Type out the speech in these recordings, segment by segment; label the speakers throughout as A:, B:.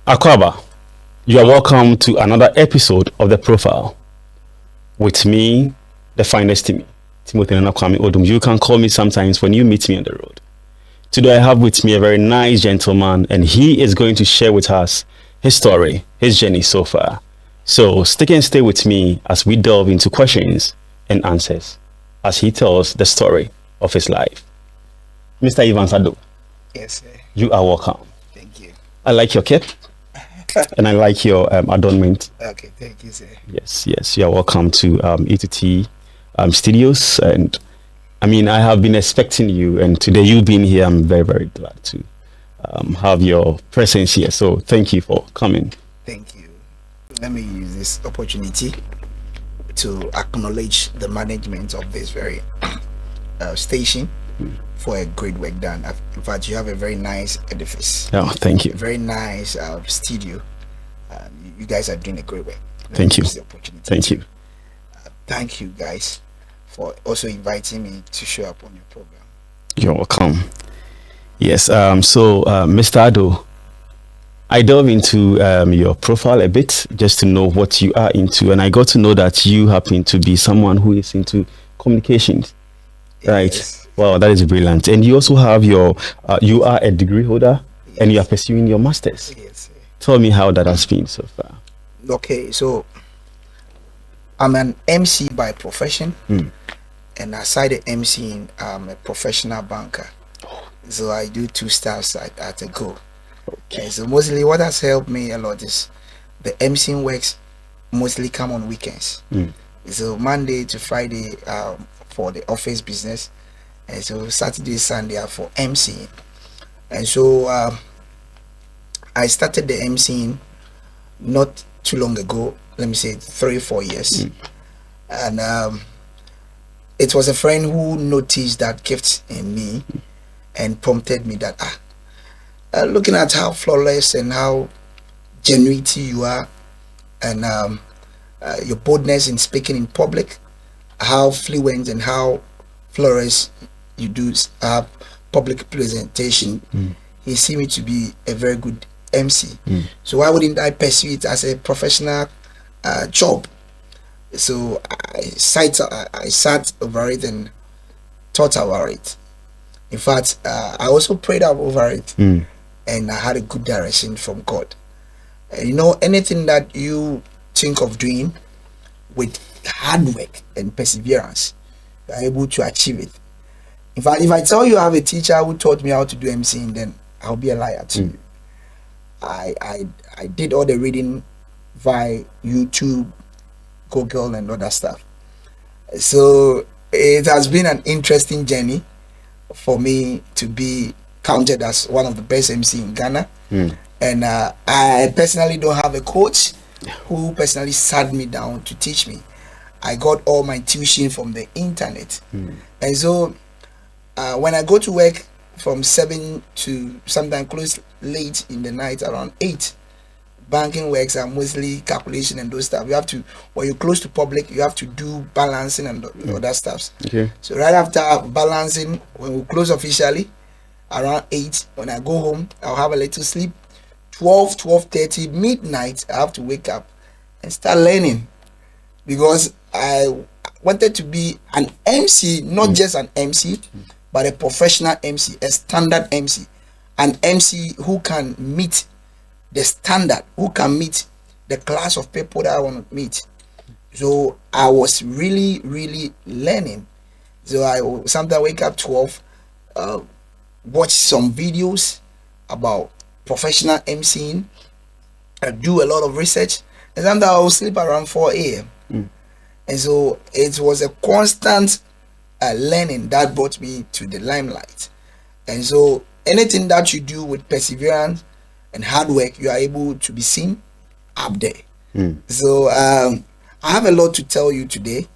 A: Akwaba, you are welcome to another episode of The Profile. With me, the finest Timothy Nanakwame Odum. You can call me sometimes when you meet me on the road. Today I have with me a very nice gentleman, and he is going to share with us his story, his journey so far. So stick and stay with me as we delve into questions and answers as he tells the story of his life. Mr. Ivan Sado.
B: Yes, sir.
A: You are welcome.
B: Thank you.
A: I like your cap and I like your adornment.
B: Okay, thank you, sir.
A: Yes, you are welcome to E2T Studios. And I mean, I have been expecting you, and today you being here, I'm very, very glad to have your presence here. So thank you for coming.
B: Thank you. Let me use this opportunity to acknowledge the management of this very station for a great work done. In fact, you have a very nice edifice.
A: Oh, thank you.
B: Very nice studio. You guys are doing a great work.
A: Thank you. Thank you.
B: Thank you guys for also inviting me to show up on your program.
A: You're welcome. Yes. So, Mr. Ado, I dove into your profile a bit just to know what you are into, and I got to know that you happen to be someone who is into communications, right?
B: Yes.
A: Wow, that is brilliant. And you also have your, you are a degree holder, yes, and you are pursuing your master's.
B: Yes.
A: Tell me how that has been so far.
B: Okay, so I'm an MC by profession, and aside the MCing, I'm a professional banker. So I do two stuffs at a go.
A: Okay.
B: And so mostly what has helped me a lot is the MCing works mostly come on weekends. So Monday to Friday for the office business, and so Saturday, Sunday are for MCing. And so I started the MCing not too long ago, let me say 3-4 years. And it was a friend who noticed that gift in me and prompted me that looking at how flawless and how genuity you are, and your boldness in speaking in public, how fluent and how flawless you do public presentation, he see me to be a very good MC. So why wouldn't I pursue it as a professional job? So I sat over it and thought about it. In fact, I also prayed over it, and I had a good direction from God. And you know, anything that you think of doing with hard work and perseverance, you are able to achieve it. In fact, if I tell you I have a teacher who taught me how to do MCing, then I'll be a liar to you. I did all the reading via YouTube, Google, and other stuff. So it has been an interesting journey for me to be counted as one of the best MC in Ghana. And I personally don't have a coach who personally sat me down to teach me. I got all my tuition from the internet. And so when I go to work from 7 to sometimes close late in the night around 8, banking works are mostly calculation and those stuff. You have to, when you're close to public, you have to do balancing and other stuffs.
A: Okay.
B: So right after balancing, when we close officially around 8, when I go home, I'll have a little sleep. 12:30 midnight, I have to wake up and start learning, because I wanted to be an MC, not just an MC, but a professional MC, a standard MC, an MC who can meet the standard, who can meet the class of people that I want to meet. So I was really learning. So I sometimes wake up 12, watch some videos about professional MCing, I do a lot of research, and sometimes I will sleep around 4 a.m. And so it was a constant learning that brought me to the limelight. And so anything that you do with perseverance and hard work, you are able to be seen up there. So I have a lot to tell you today,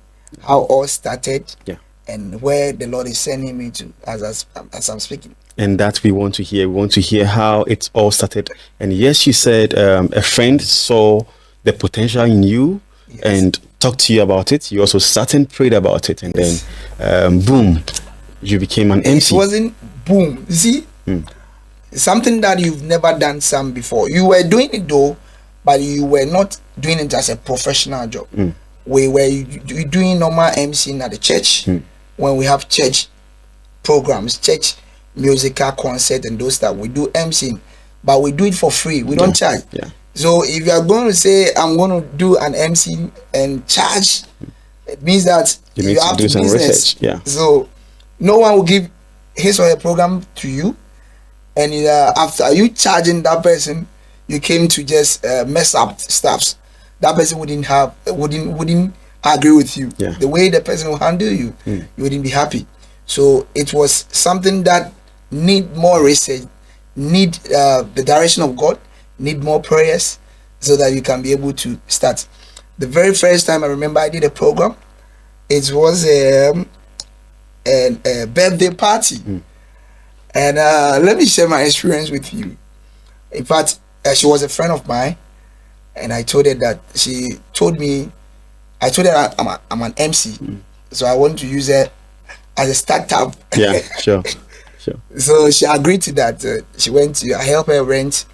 B: how all started, and where the Lord is sending me to as I'm speaking.
A: And that we want to hear. We want to hear how it all started. And yes, you said a friend saw the potential in you, and talked to you about it. You also sat and prayed about it, and then boom, you became an MC.
B: It wasn't boom. You see, something that you've never done some before. You were doing it though, but you were not doing it as a professional job. We were doing normal MCing at the church when we have church programs, church musical concert and those stuff. We do MCing, but we do it for free. We don't charge.
A: Yeah.
B: So if you are going to say I'm going to do an MC and charge, it means that
A: You need to
B: have
A: do some
B: business.
A: research. Yeah.
B: So no one will give his or her program to you, and after you charging that person, you came to just mess up stuffs. That person wouldn't agree with you.
A: Yeah.
B: The way the person will handle you, you wouldn't be happy. So it was something that need more research, need the direction of God, need more prayers, so that you can be able to start. The very first time I remember I did a program, it was a birthday party, and let me share my experience with you. In fact, she was a friend of mine, and I told her that I told her I'm an MC, so I want to use her as a startup.
A: Yeah, sure.
B: So she agreed to that. I help her rent.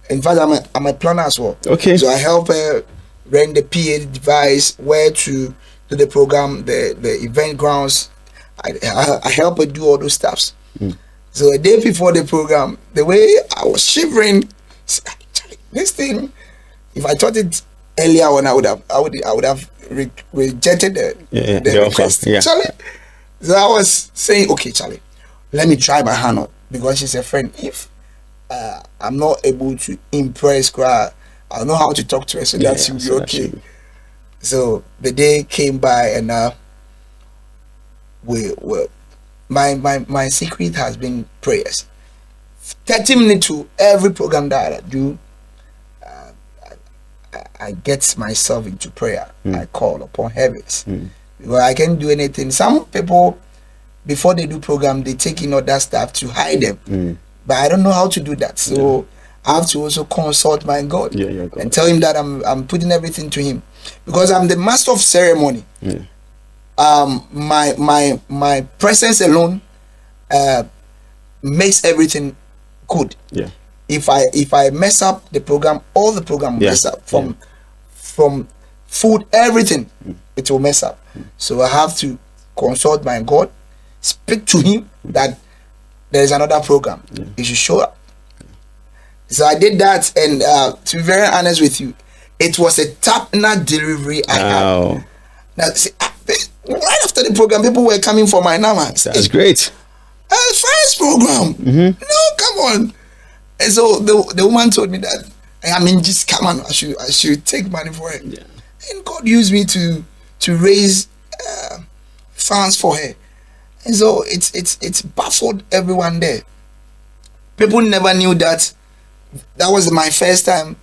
B: In fact, I'm a planner as well.
A: Okay.
B: So I help her rent the PA device, where to do the program, the event grounds. I help her do all those stuffs. So a day before the program, the way I was shivering, this thing, if I thought it earlier on, I would have rejected the request.
A: Yeah.
B: Charlie. So I was saying, okay, Charlie, let me try my hand on, because she's a friend. If I'm not able to impress her, I'll know how to talk to her, so that she'll be okay. So the day came by, and my secret has been prayers. 30 minutes to every program that I do, I get myself into prayer. I call upon heavens. Because I can't do anything. Some people, before they do program, they take in other stuff to hide them. But I don't know how to do that. So I have to also consult my God, and tell him that I'm putting everything to him, because I'm the master of ceremony. My presence alone makes everything good. If I mess up the program, all the program will mess up, from food, everything, it will mess up. So I have to consult my God, speak to him that there is another program. You should show up. So I did that, and to be very honest with you, it was a top-notch delivery I had. Now, see, right after the program, people were coming for my number.
A: That's great.
B: First program. No, come on. And so the woman told me that, I mean, just come on, I should take money for it. And God used me to raise funds for her. And so it's baffled everyone there. People never knew that was my first time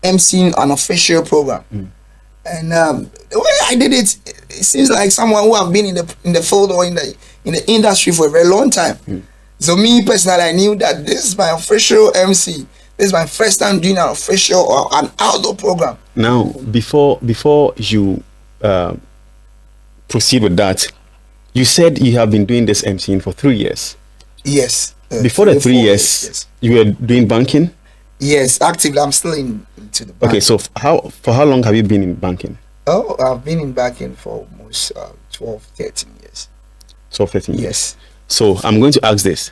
B: emceeing an official program. And the way I did it, it seems like someone who have been in the field or in the industry for a very long time. So me personally, I knew that this is my official MC. This is my first time doing an official or an outdoor program. Now,
A: before you proceed with that, you said you have been doing this MCing for 3 years.
B: Yes.
A: Before the 3 years, you were doing banking?
B: Yes, actively. I'm still into the banking.
A: Okay, so for how long have you been in banking?
B: Oh, I've been in banking for almost 12, 13 years.
A: 12, 13 years.
B: Yes.
A: So I'm going to ask this.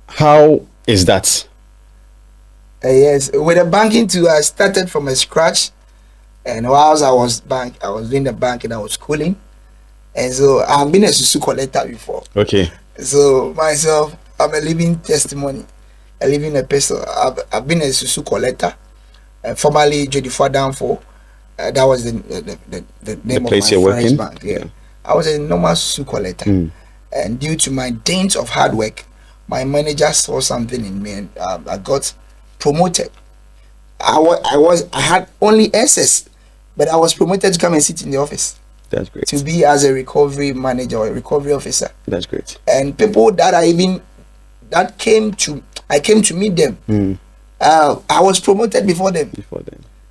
A: How is that?
B: Yes, with the banking too, I started from scratch. And whilst I was doing the banking, I was schooling. And so I've been a susu collector before.
A: Okay.
B: So myself, I'm a living testimony, a living epistle. I've been a susu collector, formerly Jody Fadanfo. That was the name of my friend's bank. Yeah. I was a normal susu collector, and due to my dint of hard work, my manager saw something in me, and I got promoted. I had only SS, but I was promoted to come and sit in the office.
A: That's great.
B: To be as a recovery manager or a recovery officer.
A: That's great.
B: And people that I came to meet them. I was promoted before them.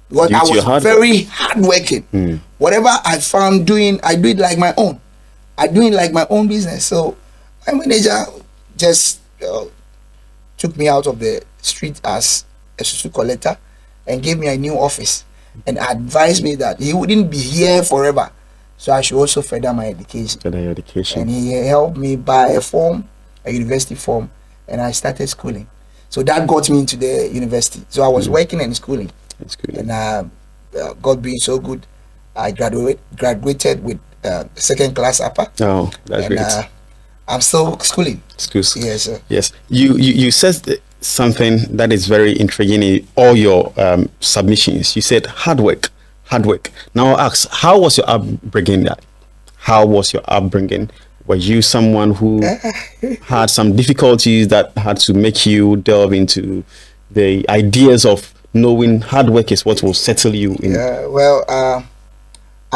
B: Because I was very hardworking. Whatever I found doing, I do it like my own. I do it like my own business. So my manager just took me out of the street as a susu collector and gave me a new office and advised me that he wouldn't be here forever, so I should also further my education.
A: Further your education.
B: And he helped me buy a university form, and I started schooling. So that got me into the university. So I was working and schooling. And God being so good, I graduated with second class upper.
A: Oh, that's great.
B: I'm still schooling.
A: Yes,
B: sir.
A: Yes. You said something that is very intriguing in all your submissions. You said hard work. Now I'll ask, how was your upbringing? Were you someone who had some difficulties that had to make you delve into the ideas of knowing hard work is what will settle you in?
B: Well, I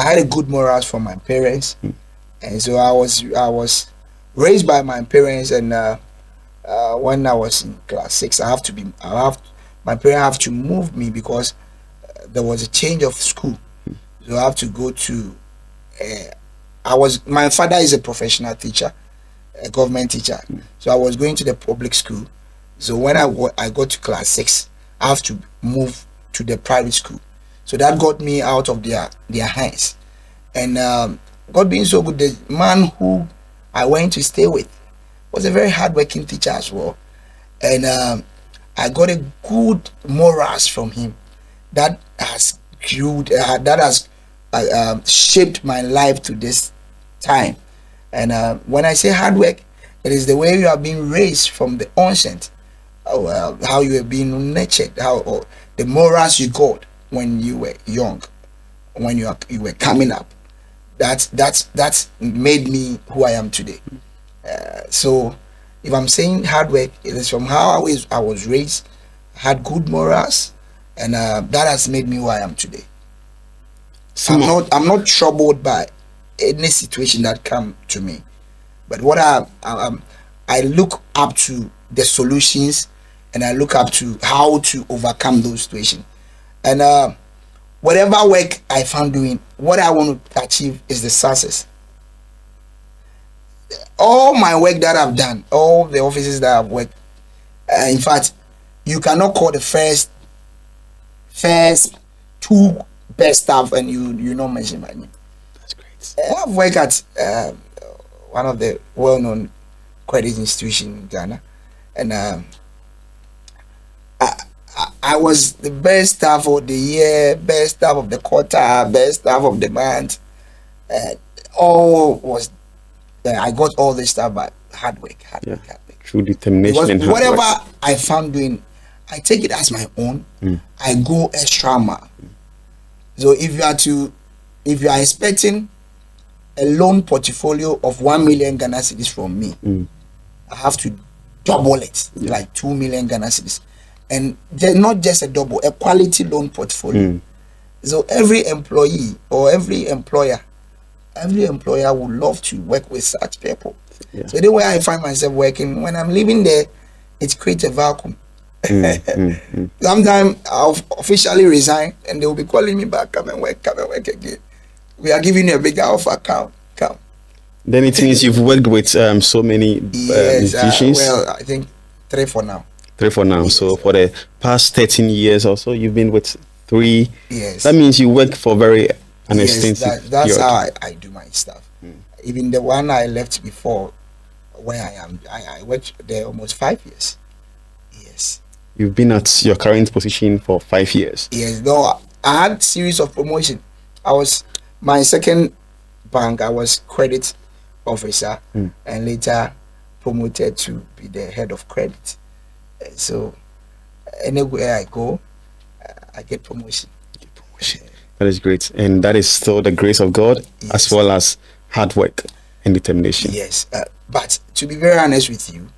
B: had a good morals from my parents, and so I was raised by my parents. And when I was in class 6, my parents have to move me because there was a change of school, so I have to go to. My father is a professional teacher, a government teacher, so I was going to the public school. So when I got to class 6, I have to move to the private school. So that got me out of their hands. And God being so good, the man who I went to stay with was a very hardworking teacher as well. And I got a good morals from him that has shaped my life to this time. And when I say hard work, it is the way you are being raised from the onset, how you are being nurtured, how the morals you got when you were young, when you were coming up. That's made me who I am today. So if I'm saying hard work, it is from how I was raised, had good morals, and that has made me who I am today. I'm not troubled by any situation that come to me, but what I look up to the solutions, and I look up to how to overcome those situations. And whatever work I found doing, what I want to achieve is the success. All my work that I've done, all the offices that I've worked, in fact, you cannot call the first 2 best staff and you not mention my name.
A: That's great.
B: I've worked at one of the well-known credit institutions in Ghana, and I was the best staff of the year, best staff of the quarter, best staff of the month. I got all this stuff by hard work.
A: True determination and hard
B: whatever
A: work.
B: I found doing, I take it as my own. I go extra mile. So if you are expecting a loan portfolio of 1 million Ghana cedis from me, I have to double it, like 2 million Ghana cedis. And they're not just a double, a quality loan portfolio. So every employee or every employer would love to work with such people. So the way I find myself working, when I'm living there, it creates a vacuum. Sometimes I'll officially resign and they will be calling me back, come and work again. We are giving you a bigger offer, come.
A: Then it means you've worked with so many institutions.
B: Well, I think 3 for now.
A: 3 for now.
B: Yes.
A: So for the past 13 years or so, you've been with 3.
B: Yes.
A: That means you work for an extensive
B: that's
A: period.
B: how I do my stuff. Even the one I left before, where I am, I worked there almost 5 years. Yes.
A: You've been at your current position for 5 years.
B: Yes. No, I had series of promotion. My second bank, I was credit officer, and later promoted to be the head of credit. So anywhere I go, I get promotion.
A: That is great, and that is still the grace of God, as well as hard work and determination.
B: Yes, but to be very honest with you,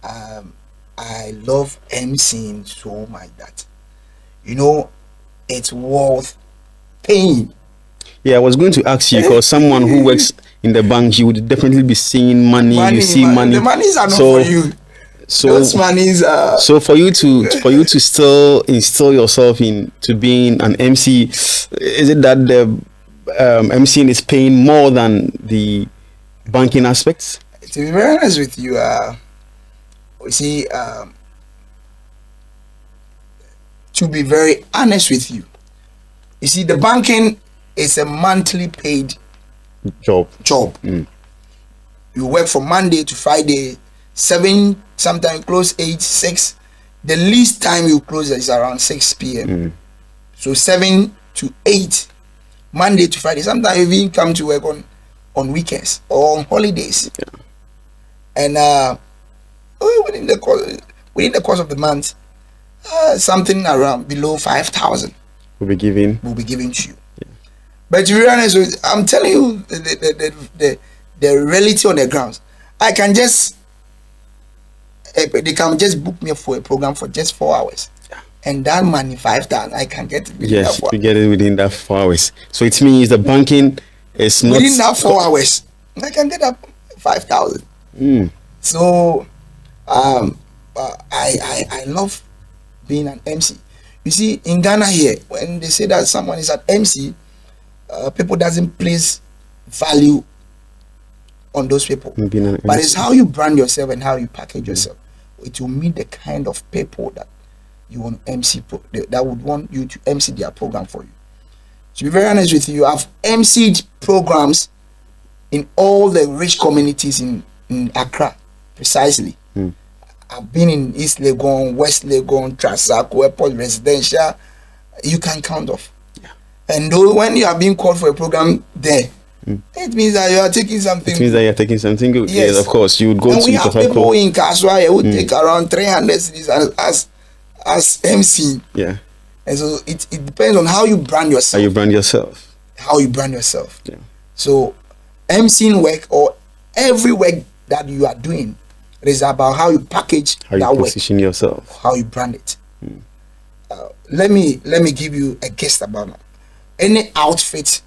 B: I love emceeing so much that it's worth paying.
A: Yeah, I was going to ask you, because someone who works in the bank, you would definitely be seeing money. You see money.
B: The monies are not for you. Those monies are.
A: So for you to still instill yourself into being an MC, is it that the MCing is paying more than the banking aspects?
B: To be very honest with you, You see, to be very honest with you, you see, the banking is a monthly paid
A: job.
B: You work from Monday to Friday, 7, sometimes close 8, 6. The least time you close is around 6 p.m. So 7 to 8, Monday to Friday. Sometimes you even come to work on weekends or on holidays.
A: Yeah.
B: And within the course of the month, something around below 5,000
A: will be given
B: to you. Yeah. But to be honest, I'm telling you the reality on the ground. I can just they can just book me for a program for just 4 hours. Yeah. And that money, 5,000, I can get it within that 4 hours.
A: You get it within that 4 hours. So it means the banking is not
B: within that 4 hours. I can get up 5,000. So I love being an MC. You see, in Ghana here, when they say that someone is an MC, people doesn't place value on those people. But it's how you brand yourself and how you package yourself. It will meet the kind of people that you want MC that would want you to MC their program for you. To be very honest with you, I've MC'd programs in all the rich communities in Accra, precisely. I've been in East Legon, West Legon, Trasaco, Airport Residential. You can count off. Yeah. And when you are being called for a program there, it means that you are taking something.
A: It means that you are taking something good.
B: Yes,
A: of course. You would go
B: and
A: to
B: we have people in Kaswa who would take around 300 cities as MC.
A: Yeah.
B: And so it depends on how you brand yourself.
A: How you brand yourself.
B: Yeah. So MCing work or every work that you are doing, it is about how you package
A: how
B: that
A: you position
B: work,
A: yourself,
B: how you brand it. Let me give you a guess about any outfit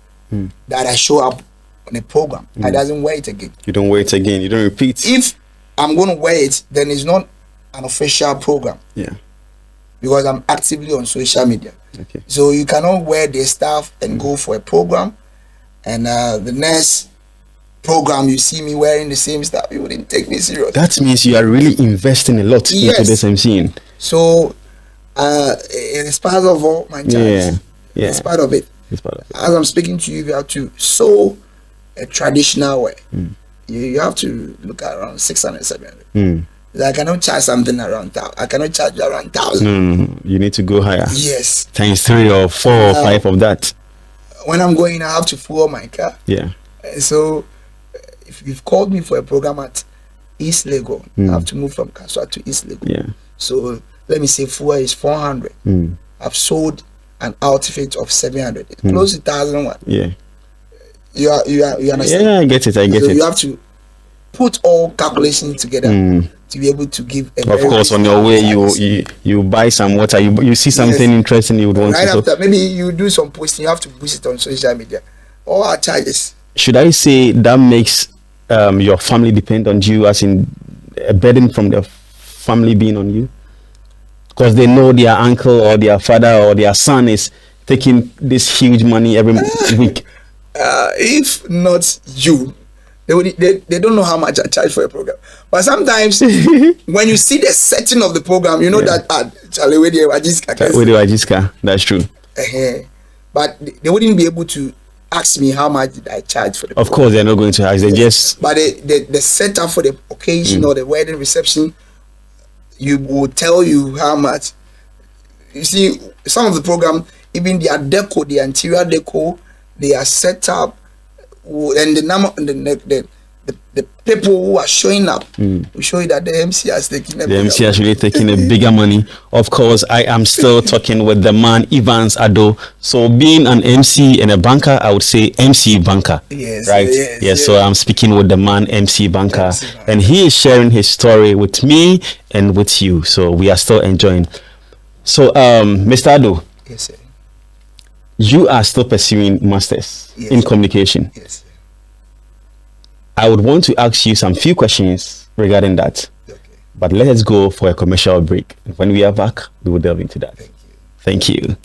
B: that I show up on a program. I doesn't wear it again.
A: You don't wear it again. You don't repeat.
B: If I'm going to wear it, then it's not an official program.
A: Yeah.
B: Because I'm actively on social media.
A: Okay.
B: So you cannot wear the stuff and go for a program, and the next program you see me wearing the same stuff, you wouldn't take me serious.
A: That means you are really investing a lot into this MCing.
B: So it is part of all my charge.
A: Yeah.
B: It's part of it. As I'm speaking to you, you have to sew a traditional way. You have to look at around 600, 700. I cannot charge something around 1,000. I cannot charge around 1,000.
A: No. You need to go higher.
B: Yes.
A: Times 3 or 4 or 5 of that.
B: When I'm going, I have to fuel my car.
A: Yeah.
B: So if you've called me for a program at East Legon, I have to move from Kaswa to East Legon.
A: Yeah.
B: So let me say fuel is 400. I've sold an outfit of 700. It's close to 1,001.
A: Yeah.
B: You understand?
A: Yeah, I get it. So
B: you have to put all calculations together to be able to give a
A: of course on your way you buy some water, you see something interesting you would want
B: right
A: to
B: after maybe you do some posting, you have to boost it on social media. All our charges.
A: Should I say that makes your family depend on you, as in a burden from the family being on you, because they know their uncle or their father or their son is taking this huge money every week?
B: If not you, they don't know how much I charge for a program. But sometimes when you see the setting of the program, you know that Charlie with the
A: Wajiska, that's true.
B: But they wouldn't be able to ask me how much did I charge for the program.
A: Of course they're not going to ask, they just
B: but the setup for the occasion or the wedding reception, you will tell you how much. You see, some of the program, even their deco, the interior deco, they are set up, and the number, the people who are showing up will show you that the MC has taken a
A: MC has really taken a bigger money. Of course, I am still talking with the man Evans Ado. So being an MC and a banker, I would say MC banker.
B: Yes,
A: right? Yes. So I'm speaking with the man MC banker, and he is sharing his story with me and with you. So we are still enjoying. So Mr. Ado.
B: Yes, sir.
A: You are still pursuing masters in communication.
B: Yes.
A: I would want to ask you some few questions regarding that.
B: Okay.
A: But let us go for a commercial break. And when we are back, we will delve into that.
B: Thank you.
A: Thank you.